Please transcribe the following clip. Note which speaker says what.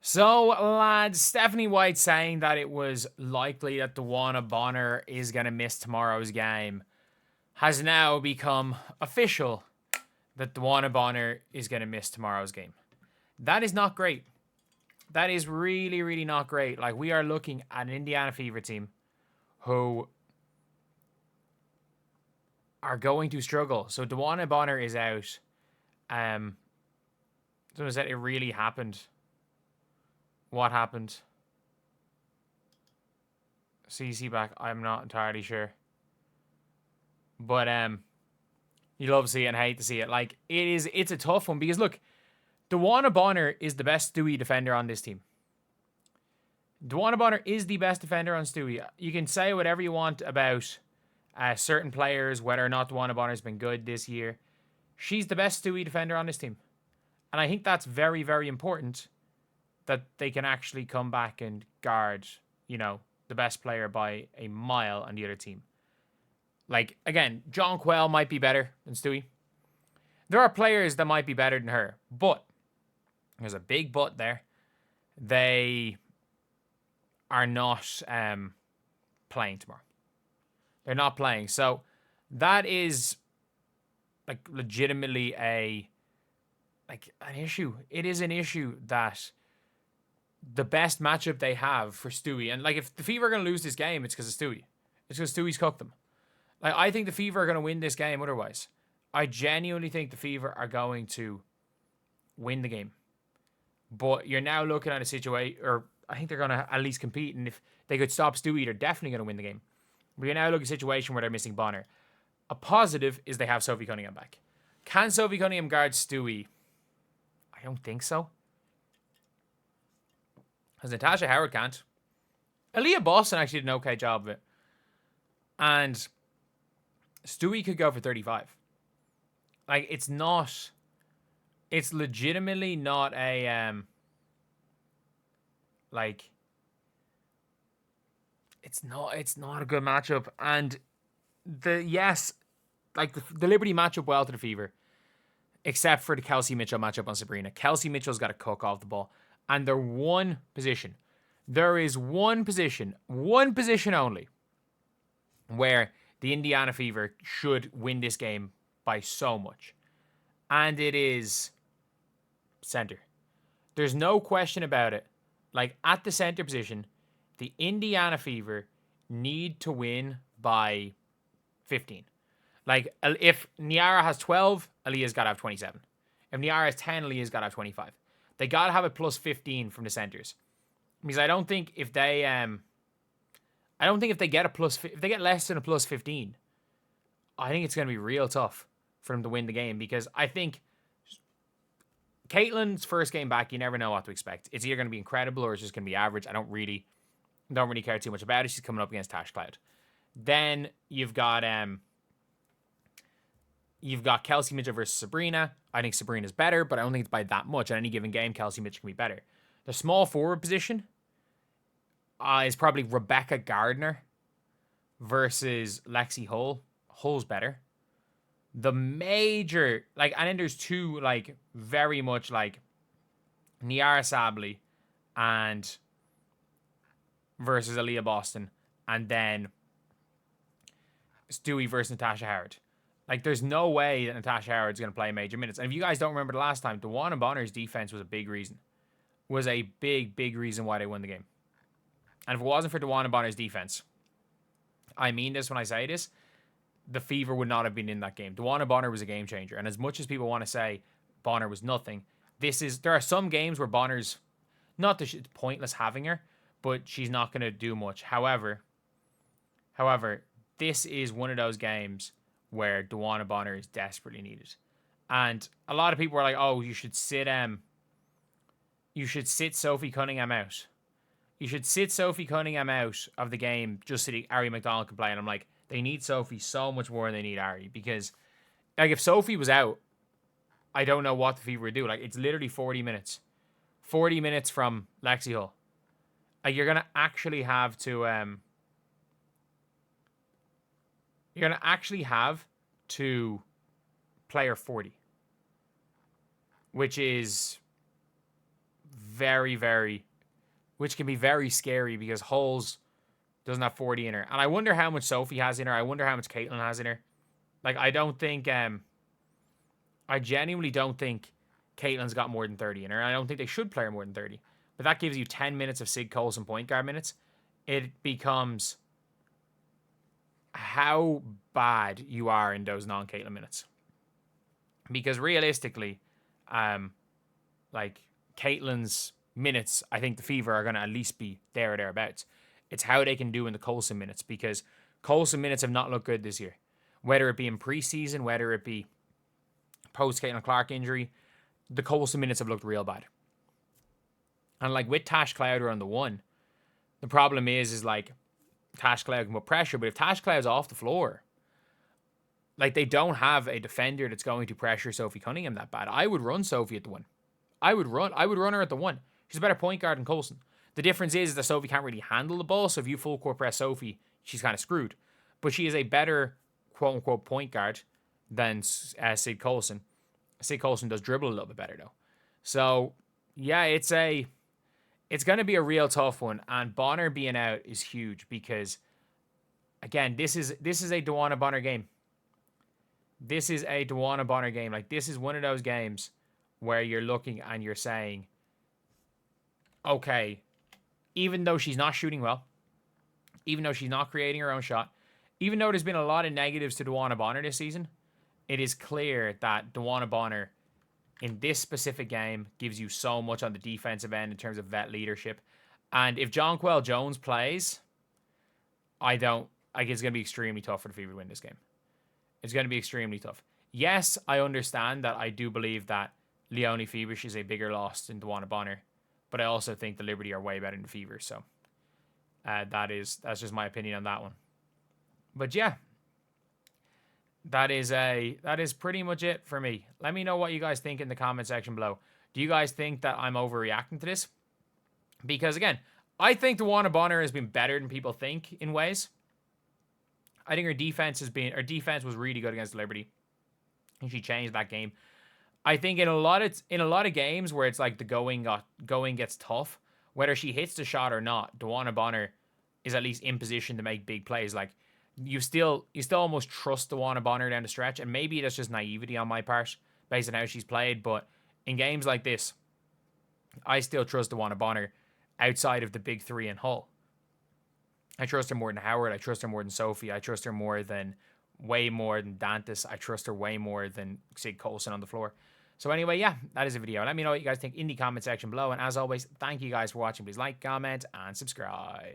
Speaker 1: So, lads, Stephanie White saying that it was likely that Dewanna Bonner is going to miss tomorrow's game has now become official that Dewanna Bonner is going to miss tomorrow's game. That is not great. That is really, really not great. Like, we are looking at an Indiana Fever team who are going to struggle. So, Dewanna Bonner is out. Someone said it really happened. What happened? CC back. I'm not entirely sure. But you love to see it and hate to see it. Like, it's a tough one because look, Dewanna Bonner is the best Stewie defender on this team. Dewanna Bonner is the best defender on Stewie. You can say whatever you want about certain players, whether or not Dewanna Bonner's been good this year. She's the best Stewie defender on this team. And I think that's very, very important that they can actually come back and guard, the best player by a mile on the other team. Like, again, John Quell might be better than Stewie. There are players that might be better than her, but there's a big but there. They are not playing tomorrow. They're not playing. So that is like legitimately an issue. It is an issue that the best matchup they have for Stewie, and like if the Fever are going to lose this game, it's because of Stewie. It's because Stewie's cooked them. Like, I think the Fever are going to win this game otherwise. I genuinely think the Fever are going to win the game. But you're now looking at a situation, or I think they're going to at least compete, and if they could stop Stewie, they're definitely going to win the game. But you're now looking at a situation where they're missing Bonner. A positive is they have Sophie Cunningham back. Can Sophie Cunningham guard Stewie? I don't think so. Because Natasha Howard can't. Aaliyah Boston actually did an okay job of it. And Stewie could go for 35. Like, it's legitimately not a, it's not a good matchup. And the Liberty matchup well to the Fever, except for the Kelsey Mitchell matchup on Breanna. Kelsey Mitchell's got to cook off the ball. And there is one position only, where the Indiana Fever should win this game by so much. And it is center. There's no question about it. Like, at the center position, the Indiana Fever need to win by 15. Like, if Niara has 12, Aaliyah's got to have 27. If Niara has 10, Aaliyah's got to have 25. They got to have a plus 15 from the centers. Because I don't think if they get less than a plus 15, I think it's going to be real tough for them to win the game, because I think Caitlin's first game back, you never know what to expect. It's either going to be incredible or it's just going to be average. I don't really care too much about it. She's coming up against Tash Cloud. Then you've got Kelsey Mitchell versus Breanna. I think Sabrina's better, but I don't think it's by that much. At any given game, Kelsey Mitchell can be better. The small forward position is probably Rebecca Gardner versus Lexi Hull. Hull's better. The major, and then there's two, very much Niara Sably and versus Aaliyah Boston, and then Stewie versus Natasha Howard. There's no way that Natasha Howard's going to play major minutes. And if you guys don't remember the last time, Dewanna Bonner's defense was a big reason. Was a big, big reason why they won the game. And if it wasn't for Dewanna Bonner's defense, I mean this when I say this, the Fever would not have been in that game. Dewanna Bonner was a game changer. And as much as people want to say Bonner was nothing, there are some games where Bonner's, not that it's pointless having her, but she's not going to do much. However, this is one of those games where Dewanna Bonner is desperately needed. And a lot of people were like, oh, you should sit Sophie Cunningham out. You should sit Sophie Cunningham out of the game just so Ari McDonald can play. And I'm like, they need Sophie so much more than they need Ari. Because, if Sophie was out, I don't know what the Fever would do. It's literally 40 minutes. 40 minutes from Lexi Hull. You're going to actually have to... You're going to actually have to play her 40. Which is which can be very scary because Hulls doesn't have 40 in her. And I wonder how much Sophie has in her. I wonder how much Caitlin has in her. Like, I don't think, I genuinely don't think Caitlin's got more than 30 in her. I don't think they should play her more than 30. But that gives you 10 minutes of Sig Coulson point guard minutes. It becomes how bad you are in those non-Caitlin minutes. Because realistically, like, Caitlin's minutes, I think the Fever are going to at least be there or thereabouts. It's how they can do in the Coulson minutes, because Coulson minutes have not looked good this year. Whether it be in preseason, whether it be post-Caitlin Clark injury, the Coulson minutes have looked real bad. And, like, with Tash Clowder on the one, the problem is like, Tash Cloud can put pressure, but if Tash Cloud's off the floor, like, they don't have a defender that's going to pressure Sophie Cunningham that bad. I would run Sophie at the one. I would run her at the one. She's a better point guard than Coulson. The difference is that Sophie can't really handle the ball, so if you full court press Sophie, she's kind of screwed. But she is a better quote-unquote point guard than Sig Coulson. Sig Coulson does dribble a little bit better, though. So, yeah, it's going to be a real tough one, and Bonner being out is huge because, again, this is a Dewanna Bonner game. This is a Dewanna Bonner game. Like, this is one of those games where you're looking and you're saying, okay, even though she's not shooting well, even though she's not creating her own shot, even though there's been a lot of negatives to Dewanna Bonner this season, it is clear that Dewanna Bonner in this specific game gives you so much on the defensive end in terms of vet leadership. And if Jonquel Jones plays, it's going to be extremely tough for the Fever to win this game. It's going to be extremely tough. Yes, I understand that. I do believe that Leonie Fevers is a bigger loss than Dewanna Bonner, but I also think the Liberty are way better than the Fever. So that's just my opinion on that one. But yeah, that is pretty much it for me. Let me know what you guys think in the comment section below. Do you guys think that I'm overreacting to this? Because again, I think Dewanna Bonner has been better than people think in ways. I think her defense was really good against the Liberty, and she changed that game. I think in a lot of games where it's like the going gets tough, whether she hits the shot or not, Dewanna Bonner is at least in position to make big plays. Like, you still almost trust Dewanna Bonner down the stretch, and maybe that's just naivety on my part based on how she's played. But in games like this, I still trust Dewanna Bonner outside of the big three in Hull. I trust her more than Howard. I trust her more than Sophie. I trust her way more than Dantas. I trust her way more than Sig Coulson on the floor. So anyway, yeah, that is a video. Let me know what you guys think in the comment section below. And as always, thank you guys for watching. Please like, comment, and subscribe.